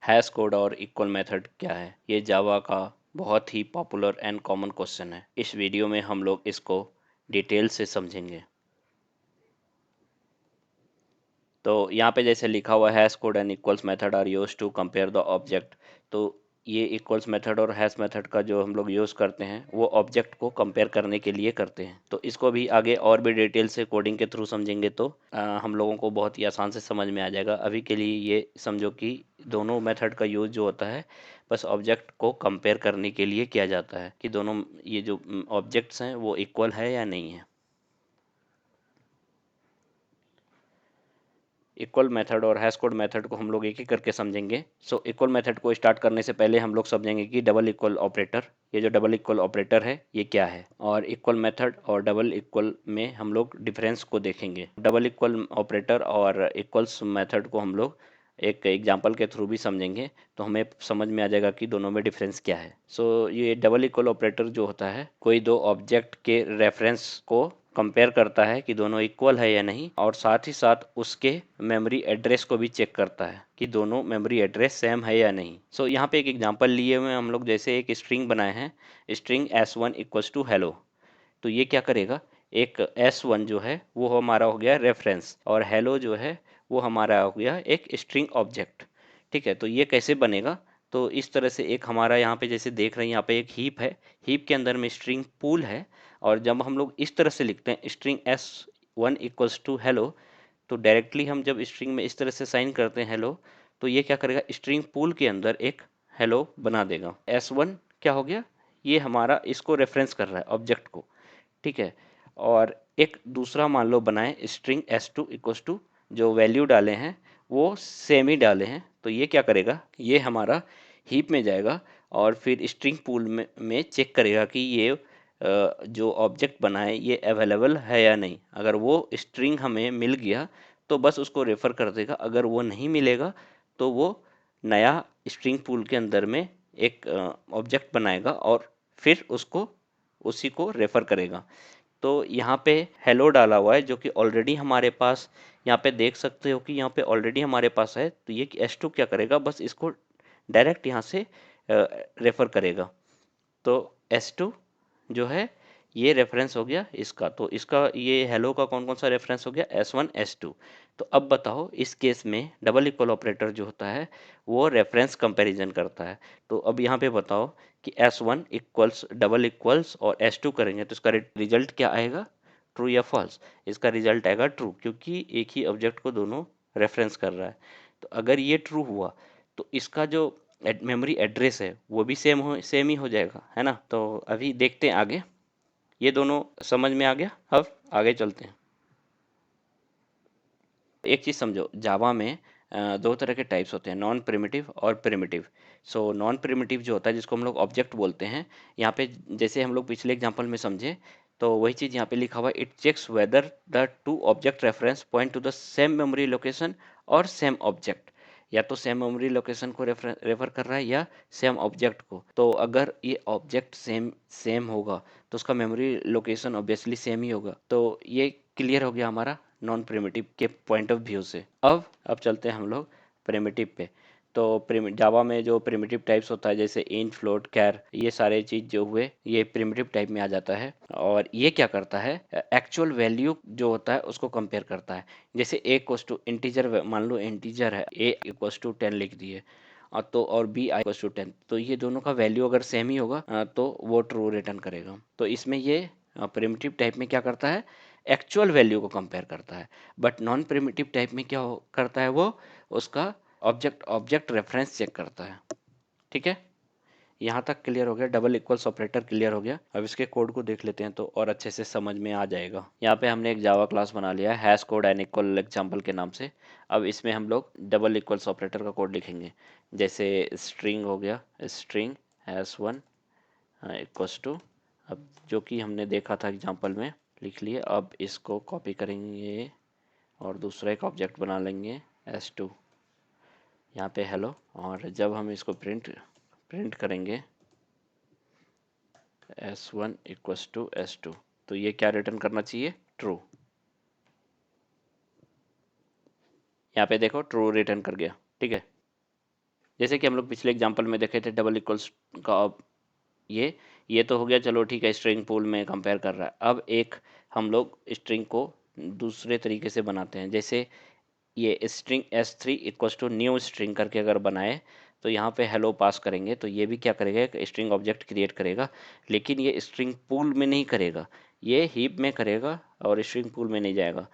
Hash code और equal method क्या है? ये जावा का बहुत ही पॉपुलर एंड कॉमन क्वेश्चन है। इस वीडियो में हम लोग इसको डिटेल से समझेंगे। तो यहाँ पे जैसे लिखा हुआ hash code and equals method are used to compare the object. तो ये इक्वल्स मेथड और हैश मेथड का जो हम लोग यूज़ करते हैं वो ऑब्जेक्ट को कंपेयर करने के लिए करते हैं। तो इसको भी आगे और भी डिटेल से कोडिंग के थ्रू समझेंगे तो हम लोगों को बहुत ही आसान से समझ में आ जाएगा। अभी के लिए ये समझो कि दोनों मेथड का यूज़ जो होता है बस ऑब्जेक्ट को कंपेयर करने के लिए किया जाता है कि दोनों ये जो ऑब्जेक्ट्स हैं वो इक्वल है या नहीं है। इक्वल मेथड और हैश कोड मेथड को हम लोग एक एक करके समझेंगे। सो इक्वल मेथड को स्टार्ट करने से पहले हम लोग समझेंगे कि डबल इक्वल ऑपरेटर, ये जो डबल इक्वल ऑपरेटर है ये क्या है, और इक्वल मेथड और डबल इक्वल में हम लोग डिफरेंस को देखेंगे। डबल इक्वल ऑपरेटर और इक्वल्स मेथड को हम लोग एक एग्जांपल के थ्रू भी समझेंगे तो हमें समझ में आ जाएगा कि दोनों में डिफरेंस क्या है। सो ये डबल इक्वल ऑपरेटर जो होता है कोई दो ऑब्जेक्ट के रेफरेंस को कंपेयर करता है कि दोनों इक्वल है या नहीं, और साथ ही साथ उसके मेमोरी एड्रेस को भी चेक करता है कि दोनों मेमोरी एड्रेस सेम है या नहीं। सो यहाँ पे एक एग्जांपल लिए हुए हम लोग, जैसे एक स्ट्रिंग बनाए हैं, string s1 equals to hello. तो ये क्या करेगा, एक s1 जो है वो हमारा हो गया रेफरेंस, और हेलो जो है वो हमारा हो गया एक स्ट्रिंग ऑब्जेक्ट। ठीक है, तो ये कैसे बनेगा, तो इस तरह से एक हमारा यहाँ पे जैसे देख रहे हैं यहाँ पे एक हीप है, हीप के अंदर में स्ट्रिंग पूल है, और जब हम लोग इस तरह से लिखते हैं string s1 equals to hello, तो डायरेक्टली हम जब स्ट्रिंग में इस तरह से साइन करते हैं हेलो, तो ये क्या करेगा, स्ट्रिंग पूल के अंदर एक हेलो बना देगा। s1 क्या हो गया, ये हमारा इसको रेफरेंस कर रहा है ऑब्जेक्ट को। ठीक है, और एक दूसरा मान लो बनाए स्ट्रिंग s2 इक्वल्स टू, जो वैल्यू डाले हैं वो सेम ही डाले हैं, तो ये क्या करेगा, ये हमारा हीप में जाएगा और फिर स्ट्रिंग पूल में चेक करेगा कि ये जो ऑब्जेक्ट बना है ये अवेलेबल है या नहीं। अगर वो स्ट्रिंग हमें मिल गया तो बस उसको रेफर कर देगा, अगर वो नहीं मिलेगा तो वो नया स्ट्रिंग पूल के अंदर में एक ऑब्जेक्ट बनाएगा और फिर उसको उसी को रेफर करेगा। तो यहाँ पे हेलो डाला हुआ है जो कि ऑलरेडी हमारे पास, यहाँ पे देख सकते हो कि यहाँ पे ऑलरेडी हमारे पास है, तो ये S2 क्या करेगा, बस इसको डायरेक्ट यहाँ से रेफर करेगा। तो S2 जो है ये रेफरेंस हो गया इसका, तो इसका ये हेलो का कौन कौन सा रेफरेंस हो गया, S1 S2। तो अब बताओ इस केस में डबल इक्वल ऑपरेटर जो होता है वो रेफरेंस कंपैरिजन करता है। तो अब यहाँ पे बताओ कि S1 इक्वल्स डबल इक्वल्स और S2 करेंगे तो इसका रिजल्ट क्या आएगा, ट्रू या फॉल्स। इसका रिजल्ट आएगा ट्रू, क्योंकि एक ही ऑब्जेक्ट को दोनों रेफरेंस कर रहा है। तो अगर ये ट्रू हुआ तो इसका जो मेमोरी एड्रेस है वो भी सेम ही हो जाएगा, है ना। तो अभी देखते हैं आगे, ये दोनों समझ में आ गया। अब आगे चलते हैं। एक चीज़ समझो, जावा में दो तरह के टाइप्स होते हैं, नॉन प्रिमिटिव और प्रिमिटिव। सो नॉन प्रिमिटिव जो होता है जिसको हम लोग ऑब्जेक्ट बोलते हैं, यहाँ पे जैसे हम लोग पिछले एग्जांपल में समझे, तो वही चीज़ यहाँ पे लिखा हुआ है, it checks whether the two object reference point to the same memory location और सेम ऑब्जेक्ट। या तो सेम मेमोरी लोकेशन को रेफर कर रहा है या सेम ऑब्जेक्ट को। तो अगर ये ऑब्जेक्ट सेम सेम होगा तो उसका मेमोरी लोकेशन ऑब्वियसली सेम ही होगा। तो ये क्लियर हो गया हमारा नॉन प्रिमिटिव के पॉइंट ऑफ व्यू से। अब चलते हैं हम लोग प्रिमिटिव पे। तो जावा में जो प्रिमिटिव टाइप्स होता है जैसे इंट, फ्लोट, कैर, ये सारे चीज जो हुए ये प्रिमिटिव टाइप में आ जाता है। और ये क्या करता है, एक्चुअल वैल्यू जो होता है उसको कंपेयर करता है। जैसे ए इक्वल्स टू इंटीजर, मान लो इंटीजर है, ए इक्वल्स टू 10 लिख दिए, और बी आई इक्वल्स टू 10, तो ये दोनों का वैल्यू अगर सेम ही होगा तो वो ट्रू रिटर्न करेगा। तो इसमें ये प्रिमिटिव टाइप में क्या करता है, एक्चुअल वैल्यू को कंपेयर करता है। बट नॉन प्रिमिटिव टाइप में क्या करता है, वो उसका ऑब्जेक्ट ऑब्जेक्ट रेफरेंस चेक करता है। ठीक है, यहाँ तक क्लियर हो गया, डबल इक्वल्स ऑपरेटर क्लियर हो गया। अब इसके कोड को देख लेते हैं तो और अच्छे से समझ में आ जाएगा। यहाँ पे हमने एक जावा क्लास बना लिया है hash code and equal example के नाम से। अब इसमें हम लोग डबल इक्वल्स ऑपरेटर का कोड लिखेंगे। जैसे स्ट्रिंग हो गया, स्ट्रिंग s1 इक्वल्स टू, अब जो कि हमने देखा था एग्जाम्पल में लिख लिए। अब इसको कॉपी करेंगे और दूसरा एक ऑब्जेक्ट बना लेंगे s2, यहाँ पे हेलो, और जब हम इसको प्रिंट करेंगे s1 इक्वल्स टू s2, तो ये क्या रिटर्न करना चाहिए, ट्रू। यहाँ पे देखो ट्रू रिटर्न कर गया। ठीक है, जैसे कि हम लोग पिछले एग्जाम्पल में देखे थे डबल इक्वल्स का ये तो हो गया, चलो ठीक है, स्ट्रिंग पूल में कंपेयर कर रहा है। अब एक हम लोग स्ट्रिंग को दूसरे तरीके से बनाते हैं, जैसे ये string s3 equals to new string करके अगर बनाए तो यहाँ पे हेलो पास करेंगे तो ये भी क्या करेगा, एक स्ट्रिंग ऑब्जेक्ट क्रिएट करेगा, लेकिन ये स्ट्रिंग पूल में नहीं करेगा, ये हीप में करेगा और स्ट्रिंग पूल में नहीं जाएगा।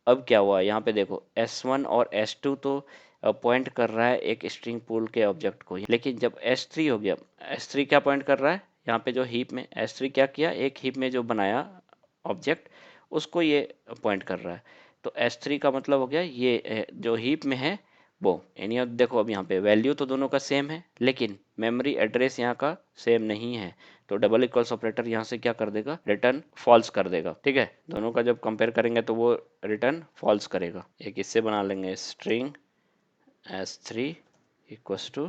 अब क्या हुआ, यहाँ पे देखो s1 और s2 तो पॉइंट कर रहा है एक स्ट्रिंग पूल के ऑब्जेक्ट को, लेकिन जब s3 हो गया, s3 क्या पॉइंट कर रहा है, यहाँ पे जो हीप में s3 क्या किया, एक हीप में जो बनाया ऑब्जेक्ट उसको ये पॉइंट कर रहा है। तो S3 का मतलब हो गया ये जो हीप में है वो, यानी अब देखो, अब यहाँ पे वैल्यू तो दोनों का सेम है लेकिन मेमोरी एड्रेस यहाँ का सेम नहीं है, तो डबल इक्वल्स ऑपरेटर यहाँ से क्या कर देगा, रिटर्न फॉल्स कर देगा। ठीक है, दोनों का जब कंपेयर करेंगे तो वो रिटर्न फॉल्स करेगा। एक इससे बना लेंगे, string S3 equals to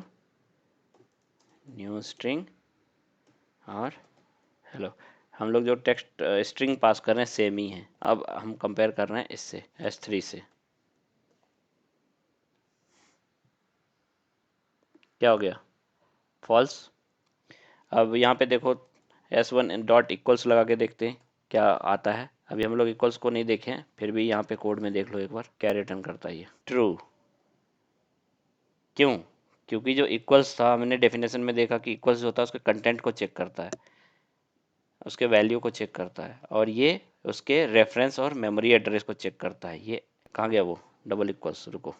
new string और हेलो। हम लोग जो टेक्स्ट स्ट्रिंग पास कर रहे हैं सेम ही है, अब हम कंपेयर कर रहे हैं इससे S3 से, क्या हो गया, फॉल्स। अब यहाँ पे देखो S1 डॉट इक्वल्स लगा के देखते हैं क्या आता है। अभी हम लोग इक्वल्स को नहीं देखे हैं, फिर भी यहाँ पे कोड में देख लो एक बार क्या रिटर्न करता है ये, ट्रू। क्यों, क्योंकि जो इक्वल्स था हमने डेफिनेशन में देखा कि इक्वल्स जो होता है उसके कंटेंट को चेक करता है, उसके वैल्यू को चेक करता है, और ये उसके रेफरेंस और मेमोरी एड्रेस को चेक करता है। ये कहाँ गया वो डबल इक्वल्स, रुको,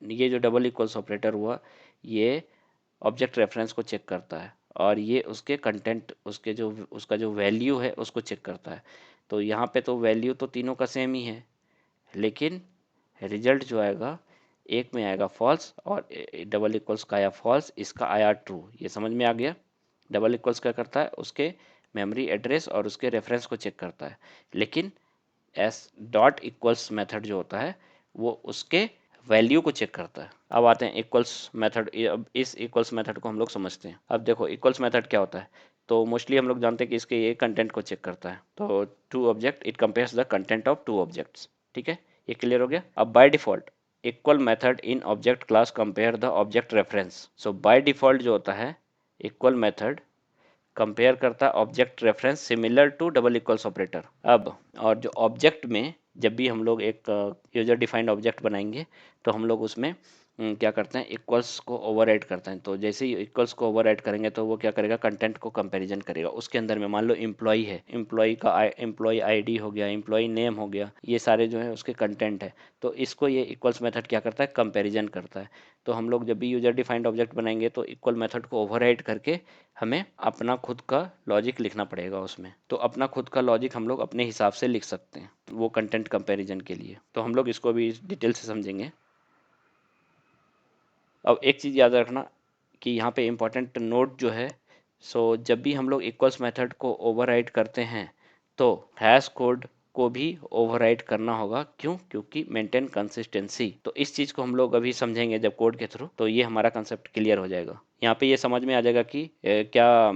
ये जो डबल इक्वल्स ऑपरेटर हुआ ये ऑब्जेक्ट रेफरेंस को चेक करता है और ये उसके कंटेंट, उसके जो उसका जो वैल्यू है उसको चेक करता है। तो यहाँ पे तो वैल्यू तो तीनों का सेम ही है, लेकिन रिजल्ट जो आएगा एक में आएगा फॉल्स और डबल इक्वल्स का आया फॉल्स, इसका आया ट्रू। ये समझ में आ गया। डबल इक्वल्स क्या करता है, उसके मेमोरी एड्रेस और उसके रेफरेंस को चेक करता है, लेकिन एस डॉट इक्वल्स मेथड जो होता है वो उसके वैल्यू को चेक करता है। अब आते हैं इक्वल्स मेथड, अब इस इक्वल्स मेथड को हम लोग समझते हैं। अब देखो इक्वल्स मेथड क्या होता है, तो मोस्टली हम लोग जानते हैं कि इसके ये कंटेंट को चेक करता है, तो two object it compares the content of two objects. ठीक है, ये क्लियर हो गया। अब by default equal method in object class compare the object reference. So by default जो होता है इक्वल मेथड कंपेयर करता है object reference similar to double equals operator. अब और जो ऑब्जेक्ट में जब भी हम लोग एक यूजर डिफाइंड ऑब्जेक्ट बनाएंगे तो हम लोग उसमें क्या करते हैं, इक्वल्स को ओवरराइड करते हैं। तो जैसे ही इक्वल्स को ओवरराइड करेंगे तो वो क्या करेगा, कंटेंट को कंपैरिजन करेगा। उसके अंदर में मान लो एम्प्लॉय है, एम्प्लॉय का एम्प्लॉय आईडी हो गया, एम्प्लॉय नेम हो गया, ये सारे जो है उसके कंटेंट है। तो इसको ये इक्वल्स मेथड क्या करता है, कंपैरिजन करता है। तो हम लोग जब भी यूजर डिफाइंड ऑब्जेक्ट बनाएंगे तो इक्वल मेथड को ओवरराइड करके हमें अपना खुद का लॉजिक लिखना पड़ेगा उसमें। तो अपना खुद का लॉजिक हम लोग अपने हिसाब से लिख सकते हैं वो कंटेंट कंपैरिजन के लिए। तो हम लोग इसको भी डिटेल से समझेंगे। अब एक चीज़ याद रखना कि यहाँ पे इम्पोर्टेंट नोट जो है, सो जब भी हम लोग इक्वल्स मेथड को ओवरराइड करते हैं तो हैश कोड को भी ओवरराइड करना होगा। क्यों, क्योंकि मेंटेन कंसिस्टेंसी। तो इस चीज़ को हम लोग अभी समझेंगे जब कोड के थ्रू, तो ये हमारा कंसेप्ट क्लियर हो जाएगा। यहाँ पे ये समझ में आ जाएगा कि क्या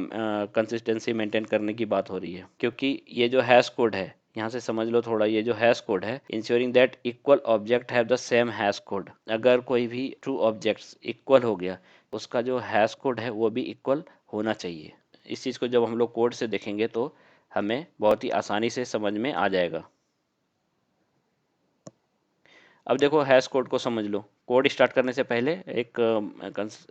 कंसिस्टेंसी मेंटेन करने की बात हो रही है। क्योंकि ये जो हैश कोड है, यहाँ से समझ लो थोड़ा, ये जो हैश कोड है, ensuring that equal object have the same hash code. अगर कोई भी ट्रू ऑब्जेक्ट्स इक्वल हो गया, उसका जो हैश कोड है वो भी इक्वल होना चाहिए। इस चीज़ को जब हम लोग कोड से देखेंगे तो हमें बहुत ही आसानी से समझ में आ जाएगा। अब देखो हैश कोड को समझ लो। कोड स्टार्ट करने से पहले एक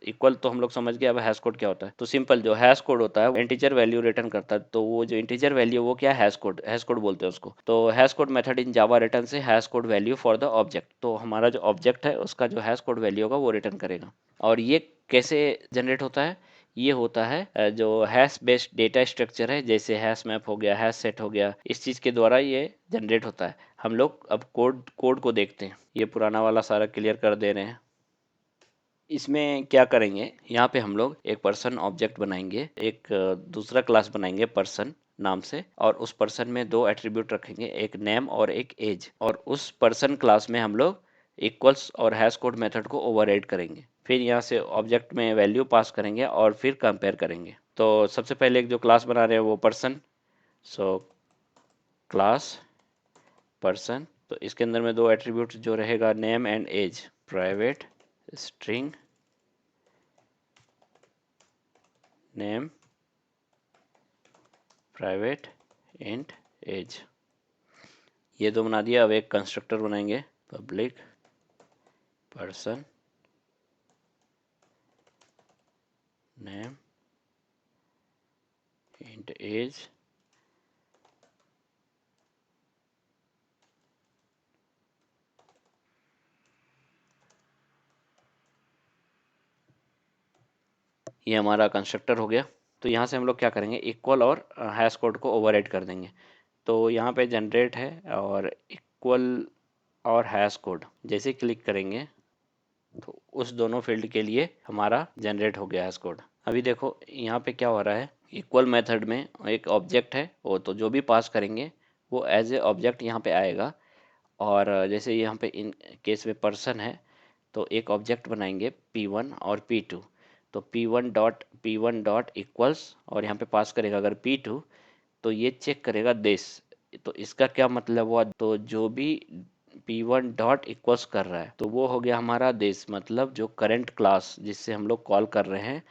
इक्वल तो हम लोग समझ गए, अब हैश कोड क्या होता है। तो सिंपल, जो हैश कोड होता है वो इंटीजर वैल्यू रिटर्न करता है। तो वो जो इंटीजर वैल्यू वो क्या, हैश कोड बोलते हैं उसको। तो hash code method in Java return से hash code value for the object. तो हमारा जो ऑब्जेक्ट है उसका जो हैश कोड वैल्यू होगा वो रिटर्न करेगा। और ये कैसे जनरेट होता है, ये होता है जो हैश बेस्ड डेटा स्ट्रक्चर है, जैसे हैश मैप हो गया, हैश सेट हो गया, इस चीज़ के द्वारा ये जनरेट होता है। हम लोग अब कोड कोड को देखते हैं। ये पुराना वाला सारा क्लियर कर दे रहे हैं। इसमें क्या करेंगे, यहाँ पे हम लोग एक पर्सन ऑब्जेक्ट बनाएंगे, एक दूसरा क्लास बनाएंगे पर्सन नाम से, और उस पर्सन में दो एट्रीब्यूट रखेंगे, एक नेम और एक एज। और उस पर्सन क्लास में हम लोग इक्वल्स और हैश कोड मेथड को ओवरराइड करेंगे। फिर यहाँ से ऑब्जेक्ट में वैल्यू पास करेंगे और फिर कंपेयर करेंगे। तो सबसे पहले एक जो क्लास बना रहे हैं वो पर्सन, सो क्लास पर्सन। तो इसके अंदर में दो एट्रीब्यूट जो रहेगा name and age, private string name private int age, ये दो बना दिया। अब एक कंस्ट्रक्टर बनाएंगे, public person name int age ये हमारा कंस्ट्रक्टर हो गया। तो यहाँ से हम लोग क्या करेंगे, इक्वल और हैश कोड को ओवरराइड कर देंगे। तो यहाँ पे जनरेट है और इक्वल और हैश कोड जैसे क्लिक करेंगे तो उस दोनों फील्ड के लिए हमारा जनरेट हो गया हैश कोड। अभी देखो यहाँ पे क्या हो रहा है, इक्वल मेथड में एक ऑब्जेक्ट है वो, तो जो भी पास करेंगे वो एज ए ऑब्जेक्ट यहाँ पे आएगा। और जैसे यहाँ पे इन केस में पर्सन है तो एक ऑब्जेक्ट बनाएंगे P1 और P2। तो P1 डॉट इक्वल्स और यहाँ पे पास करेगा अगर P2 तो ये चेक करेगा देश। तो इसका क्या मतलब हुआ, तो जो भी P1 डॉट इक्वल्स कर रहा है तो वो हो गया हमारा देश, मतलब जो करंट क्लास जिससे हम लोग कॉल कर रहे हैं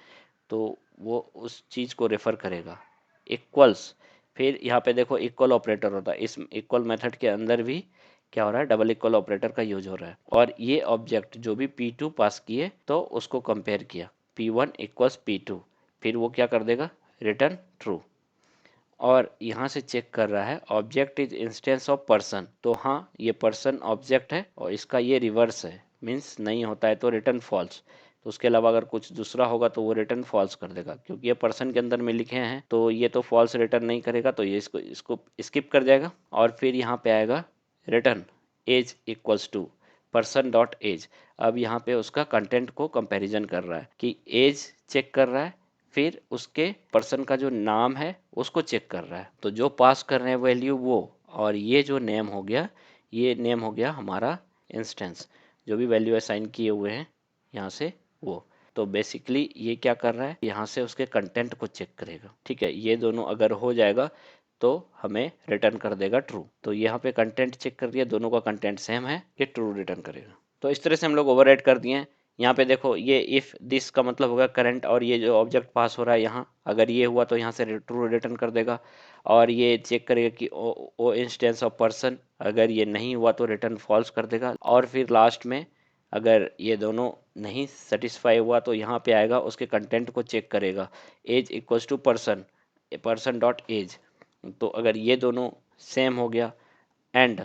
तो वो उस चीज़ को रेफर करेगा। इक्वल्स, फिर यहाँ पे देखो इक्वल ऑपरेटर होता है, इस इक्वल मेथड के अंदर भी क्या हो रहा है, डबल इक्वल ऑपरेटर का यूज हो रहा है। और ये ऑब्जेक्ट जो भी P2 पास किए तो उसको कंपेयर किया, P1 इक्वल्स P2, फिर वो क्या कर देगा, रिटर्न ट्रू। और यहाँ से चेक कर रहा है object is instance of person, तो हाँ ये पर्सन ऑब्जेक्ट है और इसका ये रिवर्स है, मीन्स नहीं होता है तो रिटर्न फॉल्स। तो उसके अलावा अगर कुछ दूसरा होगा तो वो रिटर्न फॉल्स कर देगा, क्योंकि ये पर्सन के अंदर में लिखे हैं तो ये तो फॉल्स रिटर्न नहीं करेगा, तो ये इसको इसको स्किप कर जाएगा। और फिर यहाँ पे आएगा return age equals to person dot age. अब यहाँ पे उसका कंटेंट को कंपैरिजन कर रहा है कि एज चेक कर रहा है, फिर उसके पर्सन का जो नाम है उसको चेक कर रहा है। तो जो पास कर रहे हैं वैल्यू वो, और ये जो नेम हो गया, ये नेम हो गया हमारा इंस्टेंस, जो भी वैल्यू असाइन किए हुए हैं यहाँ से वो। तो बेसिकली ये क्या कर रहा है, यहाँ से उसके कंटेंट को चेक करेगा। ठीक है, ये दोनों अगर हो जाएगा तो हमें रिटर्न कर देगा ट्रू। तो यहाँ पे कंटेंट चेक कर दिया, दोनों का कंटेंट सेम है, ये ट्रू रिटर्न करेगा। तो इस तरह से हम लोग ओवरराइड कर दिए हैं। यहाँ पे देखो ये इफ दिस का मतलब होगा करंट, और ये जो ऑब्जेक्ट पास हो रहा है यहाँ अगर ये हुआ तो यहाँ से ट्रू रिटर्न कर देगा। और ये चेक करेगा कि ओ इंस्टेंस ऑफ पर्सन, अगर ये नहीं हुआ तो रिटर्न फॉल्स कर देगा। और फिर लास्ट में अगर ये दोनों नहीं सेटिस्फाई हुआ तो यहाँ पे आएगा उसके कंटेंट को चेक करेगा, age equals to person, person dot age. तो अगर ये दोनों सेम हो गया एंड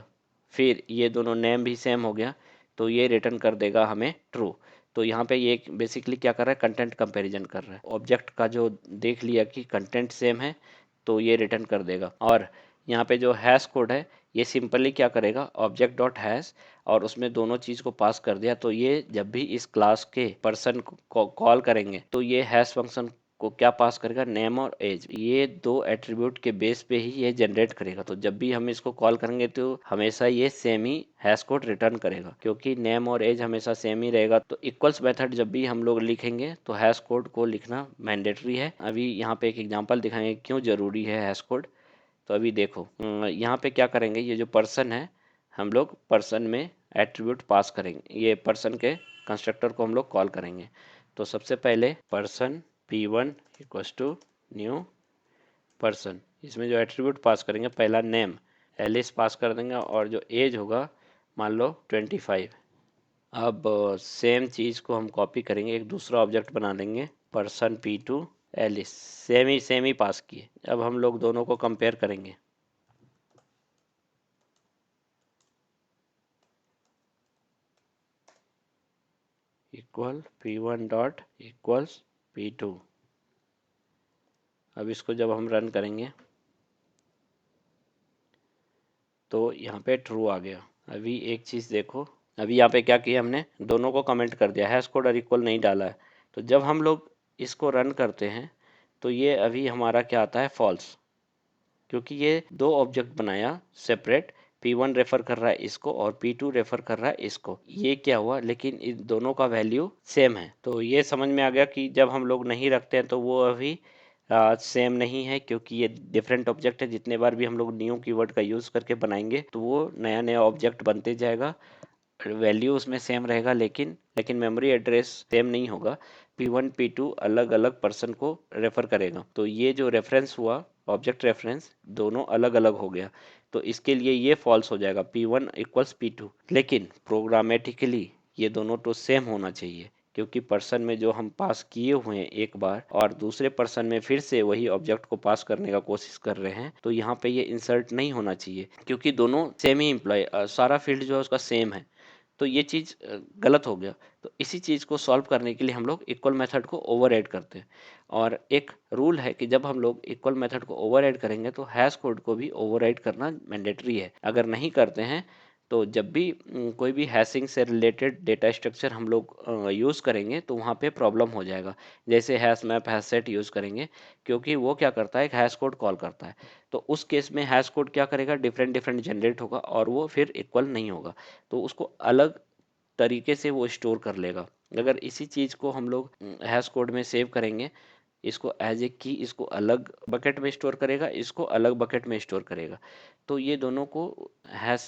फिर ये दोनों नेम भी सेम हो गया तो ये रिटर्न कर देगा हमें ट्रू। तो यहाँ पे ये बेसिकली क्या कर रहा है, कंटेंट कंपैरिजन कर रहा है। ऑब्जेक्ट का जो देख लिया कि कंटेंट सेम है तो ये रिटर्न कर देगा। और यहाँ पे जो हैश कोड है ये सिंपली क्या करेगा, ऑब्जेक्ट डॉट हैश, और उसमें दोनों चीज़ को पास कर दिया। तो ये जब भी इस क्लास के पर्सन को कॉल करेंगे तो ये हैश फंक्शन को क्या पास करेगा, नेम और एज, ये दो एट्रीब्यूट के बेस पे ही ये जनरेट करेगा। तो जब भी हम इसको कॉल करेंगे तो हमेशा ये सेम ही हैश कोड रिटर्न करेगा, क्योंकि नेम और एज हमेशा सेम ही रहेगा। तो इक्वल्स मेथड जब भी हम लोग लिखेंगे तो हैश कोड को लिखना मैंडेटरी है। अभी यहाँ पे एक एग्जांपल दिखाएंगे क्यों जरूरी है हैश कोड। तो अभी देखो यहाँ पे क्या करेंगे, ये जो पर्सन है हम लोग पर्सन में एट्रीब्यूट पास करेंगे, ये पर्सन के कंस्ट्रक्टर को हम लोग कॉल करेंगे। तो सबसे पहले person P1 equals to new person, इसमें जो एट्रीब्यूट पास करेंगे पहला नेम एलिस पास कर देंगे और जो एज होगा मान लो 25। अब सेम चीज़ को हम कॉपी करेंगे, एक दूसरा ऑब्जेक्ट बना लेंगे पर्सन P2 एलिस, सेम ही पास किए। अब हम लोग दोनों को कंपेयर करेंगे। Equal P1 dot equals P2। अब इसको जब हम रन करेंगे तो यहाँ पे ट्रू आ गया। अभी एक चीज़ देखो, अभी यहाँ पे क्या किया हमने, दोनों को कमेंट कर दिया, हैश कोड और इक्वल नहीं डाला है। तो जब हम लोग इसको रन करते हैं तो ये अभी हमारा क्या आता है, फॉल्स, क्योंकि ये दो ऑब्जेक्ट बनाया सेपरेट, P1 रेफर कर रहा है इसको और P2 रेफर कर रहा है इसको। ये क्या हुआ, लेकिन इन दोनों का वैल्यू सेम है। तो ये समझ में आ गया कि जब हम लोग नहीं रखते हैं तो वो अभी सेम नहीं है, क्योंकि ये डिफरेंट ऑब्जेक्ट है। जितने बार भी हम लोग न्यू कीवर्ड का यूज़ करके बनाएंगे तो वो नया नया ऑब्जेक्ट बनते जाएगा, वैल्यू उसमें सेम रहेगा, लेकिन मेमोरी एड्रेस सेम नहीं होगा। P1 P2 अलग अलग पर्सन को रेफर करेगा। तो ये जो रेफरेंस हुआ, ऑब्जेक्ट रेफरेंस, दोनों अलग अलग हो गया। तो इसके लिए ये फॉल्स हो जाएगा, P1 इक्वल्स P2। लेकिन प्रोग्रामेटिकली ये दोनों तो सेम होना चाहिए, क्योंकि पर्सन में जो हम पास किए हुए हैं एक बार, और दूसरे पर्सन में फिर से वही ऑब्जेक्ट को पास करने का कोशिश कर रहे हैं, तो यहाँ पे ये इंसर्ट नहीं होना चाहिए, क्योंकि दोनों सेम ही इम्प्लॉय, सारा फील्ड जो है उसका सेम है। तो ये चीज़ गलत हो गया। तो इसी चीज़ को सॉल्व करने के लिए हम लोग इक्वल मेथड को ओवरराइड करते हैं। और एक रूल है कि जब हम लोग इक्वल मेथड को ओवरराइड करेंगे तो हैश कोड को भी ओवरराइड करना मैंडेटरी है। अगर नहीं करते हैं तो जब भी कोई भी हैशिंग से रिलेटेड डेटा स्ट्रक्चर हम लोग यूज़ करेंगे तो वहाँ पे प्रॉब्लम हो जाएगा। जैसे hash map, hash set use करेंगे, क्योंकि वो क्या करता है, एक हैश कोड कॉल करता है। तो उस केस में हैश कोड क्या करेगा, डिफरेंट डिफरेंट जनरेट होगा और वो फिर इक्वल नहीं होगा। तो उसको अलग तरीके से वो स्टोर कर लेगा। अगर इसी चीज़ को हम लोग हैश कोड में सेव करेंगे, इसको एज ए की, इसको अलग बकेट में स्टोर करेगा, इसको अलग बकेट में स्टोर करेगा। तो ये दोनों को हैश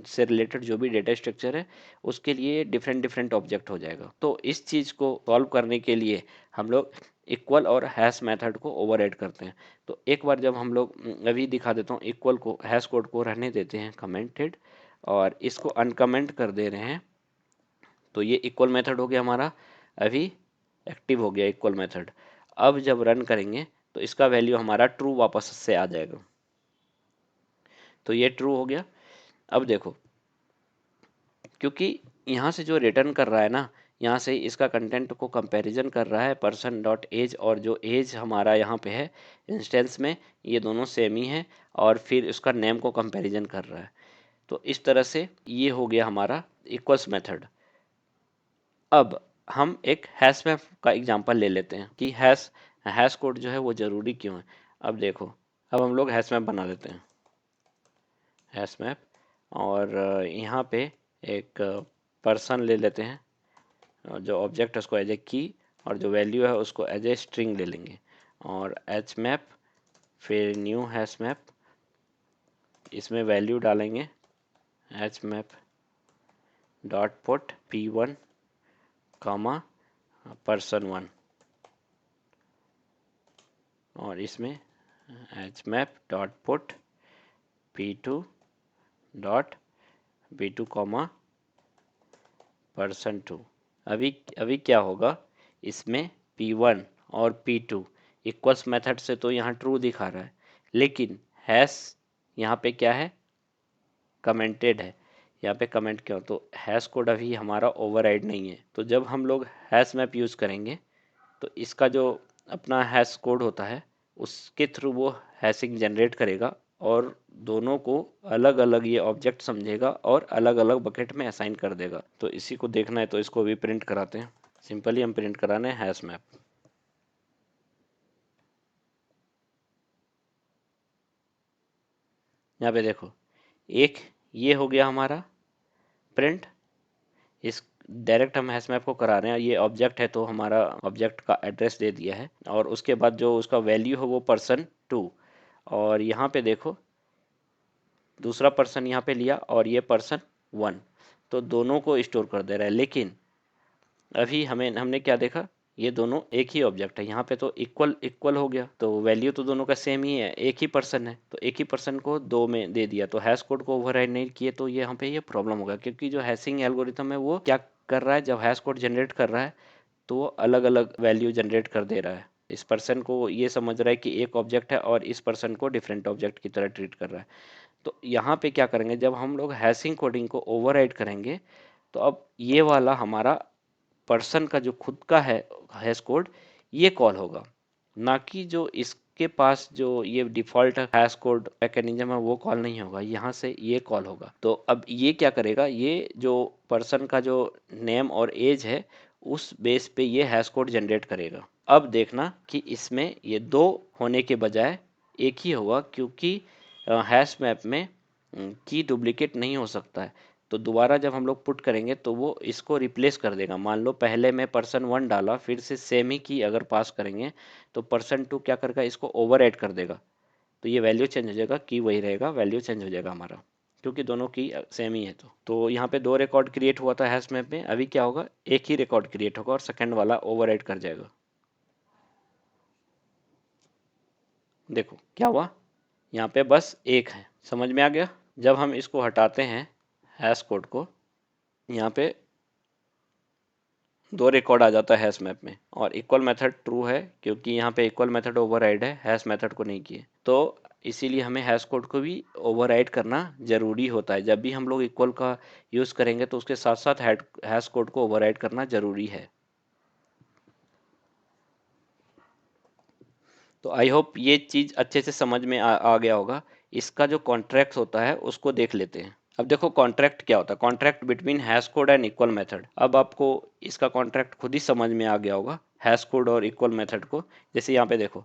से रिलेटेड जो भी डेटा स्ट्रक्चर है उसके लिए डिफरेंट डिफरेंट ऑब्जेक्ट हो जाएगा। तो इस चीज़ को सॉल्व करने के लिए हम लोग इक्वल और हैश मेथड को ओवरराइड करते हैं। तो एक बार जब हम लोग अभी दिखा देता हूँ, इक्वल को, हैश कोड को रहने देते हैं कमेंटेड और इसको अनकमेंट कर दे रहे हैं। तो ये इक्वल मेथड हो गया हमारा, अभी एक्टिव हो गया इक्वल मेथड। अब जब रन करेंगे तो इसका वैल्यू हमारा ट्रू वापस से आ जाएगा। तो ये ट्रू हो गया। अब देखो, क्योंकि यहाँ से जो रिटर्न कर रहा है ना, यहाँ से इसका कंटेंट को कंपैरिजन कर रहा है पर्सन डॉट एज, और जो एज हमारा यहाँ पे है इंस्टेंस में, ये दोनों सेम ही है, और फिर उसका नेम को कंपैरिजन कर रहा है। तो इस तरह से ये हो गया हमारा इक्वल्स मेथड। अब हम एक हैश मैप का एग्जांपल ले लेते हैं कि हैश हैश कोड जो है वो ज़रूरी क्यों है। अब देखो, अब हम लोग हैश मैप बना लेते हैं, हैश मैप, और यहाँ पे एक पर्सन ले लेते हैं, और जो ऑब्जेक्ट है उसको एज ए की, और जो वैल्यू है उसको एज ए स्ट्रिंग ले लेंगे, और एच मैप, फिर न्यू हैश मैप, इसमें वैल्यू डालेंगे H map dot put P1 कामा person1, और इसमें H map dot put P2 dot P2 comma person2। अभी क्या होगा, इसमें P1 और P2 इक्वल्स मेथड से तो यहाँ ट्रू दिखा रहा है, लेकिन हैश यहाँ पे क्या है, कमेंटेड है। यहाँ पे कमेंट क्यों, तो हैश कोड अभी हमारा ओवरराइड नहीं है। तो जब हम लोग हैश मैप यूज़ करेंगे तो इसका जो अपना हैश कोड होता है उसके थ्रू वो हैशिंग जनरेट करेगा, और दोनों को अलग अलग ये ऑब्जेक्ट समझेगा और अलग अलग बकेट में असाइन कर देगा। तो इसी को देखना है तो इसको भी प्रिंट कराते हैं। सिंपली हम प्रिंट कराने हैं हैश मैप। यहाँ पे देखो, एक ये हो गया हमारा प्रिंट, इस डायरेक्ट हम हैश मैप को करा रहे हैं। ये ऑब्जेक्ट है तो हमारा ऑब्जेक्ट का एड्रेस दे दिया है, और उसके बाद जो उसका वैल्यू है वो person2, और यहाँ पे देखो दूसरा पर्सन यहाँ पे लिया और ये person1, तो दोनों को स्टोर कर दे रहा है। लेकिन अभी हमने क्या देखा, ये दोनों एक ही ऑब्जेक्ट है, यहाँ पे तो इक्वल इक्वल हो गया, तो वैल्यू तो दोनों का सेम ही है, एक ही पर्सन है, तो एक ही पर्सन को दो में दे दिया, तो हैश कोड को ओवरराइड नहीं किए, तो ये यहाँ पे ये प्रॉब्लम होगा। क्योंकि जो हैशिंग एल्गोरिथम है वो क्या कर रहा है, जब हैश कोड जनरेट कर रहा है तो वो अलग अलग वैल्यू जनरेट कर दे रहा है। इस पर्सन को ये समझ रहा है कि एक ऑब्जेक्ट है और इस पर्सन को डिफरेंट ऑब्जेक्ट की तरह ट्रीट कर रहा है। तो यहाँ पे क्या करेंगे, जब हम लोग हैशिंग कोडिंग को ओवरराइड करेंगे तो अब ये वाला हमारा पर्सन का जो खुद का है हैश कोड, ये कॉल होगा, ना कि जो इसके पास जो ये डिफ़ॉल्ट हैश कोड मैकेनिज्म है वो कॉल नहीं होगा, यहाँ से ये कॉल होगा। तो अब ये क्या करेगा, ये जो पर्सन का जो नेम और एज है उस बेस पे ये हैश कोड जनरेट करेगा। अब देखना कि इसमें ये दो होने के बजाय एक ही होगा, क्योंकि हैश मैप में की डुप्लीकेट नहीं हो सकता है। तो दोबारा जब हम लोग पुट करेंगे तो वो इसको रिप्लेस कर देगा। मान लो पहले में %1 डाला, फिर से सेम ही की अगर पास करेंगे तो %2 क्या करेगा, इसको ओवर ऐड कर देगा। तो ये वैल्यू चेंज हो जाएगा, की वही रहेगा, वैल्यू चेंज हो जाएगा हमारा, क्योंकि दोनों की सेम ही है। तो यहाँ पे 2 रिकॉर्ड क्रिएट हुआ था हैश मैप में, अभी क्या होगा, एक ही रिकॉर्ड क्रिएट होगा और सेकंड वाला ओवर ऐड कर जाएगा। देखो क्या हुआ, यहाँ पे बस एक है। समझ में आ गया। जब हम इसको हटाते हैं हैश कोड को, यहाँ पे 2 रिकॉर्ड आ जाता है हैश मैप में, और इक्वल मेथड ट्रू है क्योंकि यहाँ पे इक्वल मेथड ओवरराइड है, हैश मेथड को नहीं किए। तो इसीलिए हमें हैश कोड को भी ओवरराइड करना जरूरी होता है। जब भी हम लोग इक्वल का यूज करेंगे तो उसके साथ साथ हैश कोड को ओवरराइड करना जरूरी है। तो आई होप ये चीज अच्छे से समझ में आ गया होगा। इसका जो कॉन्ट्रैक्ट होता है उसको देख लेते हैं। अब देखो कॉन्ट्रैक्ट क्या होता है, contract between hash code and equal method. अब आपको इसका कॉन्ट्रैक्ट खुद ही समझ में आ गया होगा, हैश कोड और इक्वल मेथड को। जैसे यहाँ पे देखो,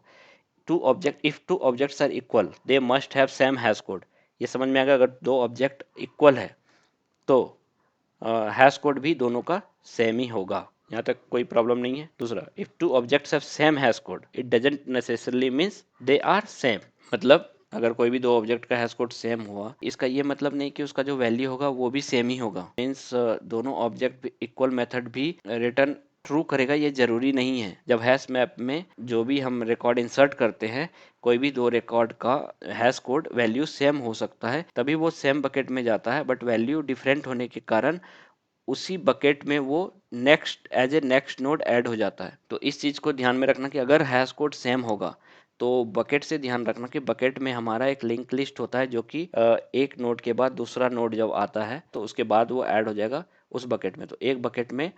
if two objects are equal they must have same hash code. ये समझ में आ गया, अगर 2 ऑब्जेक्ट इक्वल है तो हैश कोड भी दोनों का सेम ही होगा। यहाँ तक कोई प्रॉब्लम नहीं है। दूसरा, if two objects have same hash code it doesn't necessarily means they are same. मतलब अगर कोई भी 2 ऑब्जेक्ट का हैश कोड सेम हुआ, इसका ये मतलब नहीं कि उसका जो वैल्यू होगा वो भी सेम ही होगा। मीन्स दोनों ऑब्जेक्ट इक्वल मेथड भी रिटर्न ट्रू करेगा, ये जरूरी नहीं है। जब हैश मैप में जो भी हम रिकॉर्ड इंसर्ट करते हैं, कोई भी 2 रिकॉर्ड का हैश कोड वैल्यू सेम हो सकता है, तभी वो सेम बकेट में जाता है। बट वैल्यू डिफरेंट होने के कारण उसी बकेट में वो नेक्स्ट नोड ऐड हो जाता है। तो इस चीज को ध्यान में रखना कि अगर हैश कोड सेम होगा तो बकेट से ध्यान रखना कि बकेट में हमारा एक लिंक लिस्ट होता है, जो कि एक नोड के बाद दूसरा नोड जब आता है तो उसके बाद वो ऐड हो जाएगा उस बकेट में। तो एक बकेट में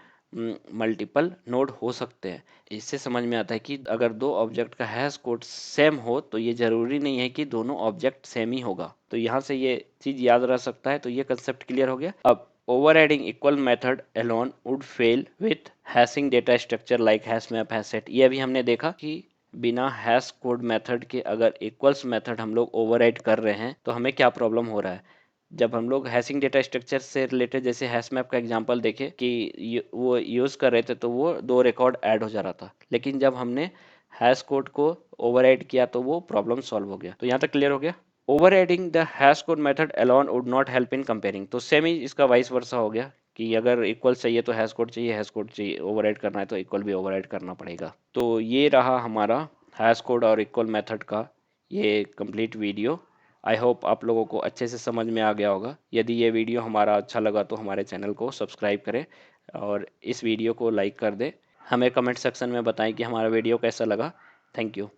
मल्टीपल नोड हो सकते हैं। इससे समझ में आता है कि अगर 2 ऑब्जेक्ट का हैश कोड सेम हो तो ये जरूरी नहीं है कि दोनों ऑब्जेक्ट सेम ही होगा। तो यहाँ से ये चीज याद रह सकता है। तो ये कंसेप्ट क्लियर हो गया। अब overriding equal method alone would fail with hashing data structure like hash map hash set। ये भी हमने देखा कि बिना हैश कोड मेथड के अगर इक्वल्स मेथड हम लोग ओवरराइड कर रहे हैं तो हमें क्या प्रॉब्लम हो रहा है। जब हम लोग हैशिंग डेटा स्ट्रक्चर से रिलेटेड जैसे हैश मैप का एग्जांपल देखे कि वो यूज कर रहे थे तो वो 2 रिकॉर्ड ऐड हो जा रहा था, लेकिन जब हमने हैश कोड को ओवरराइड किया तो वो प्रॉब्लम सॉल्व हो गया। तो यहाँ तक क्लियर हो गया। Overriding the hash code method alone would not help in comparing. तो सेम ही इसका वाइस वर्सा हो गया कि अगर इक्वल चाहिए तो हैश कोड चाहिए, हैश कोड चाहिए ओवरराइड करना है तो इक्वल भी ओवरराइड करना पड़ेगा। तो ये रहा हमारा हैश कोड और इक्वल मेथड का ये कंप्लीट वीडियो। आई होप आप लोगों को अच्छे से समझ में आ गया होगा। यदि ये वीडियो हमारा अच्छा लगा तो हमारे चैनल को सब्सक्राइब करें और इस वीडियो को लाइक कर दें। हमें कमेंट सेक्शन में बताएं कि हमारा वीडियो कैसा लगा। Thank you.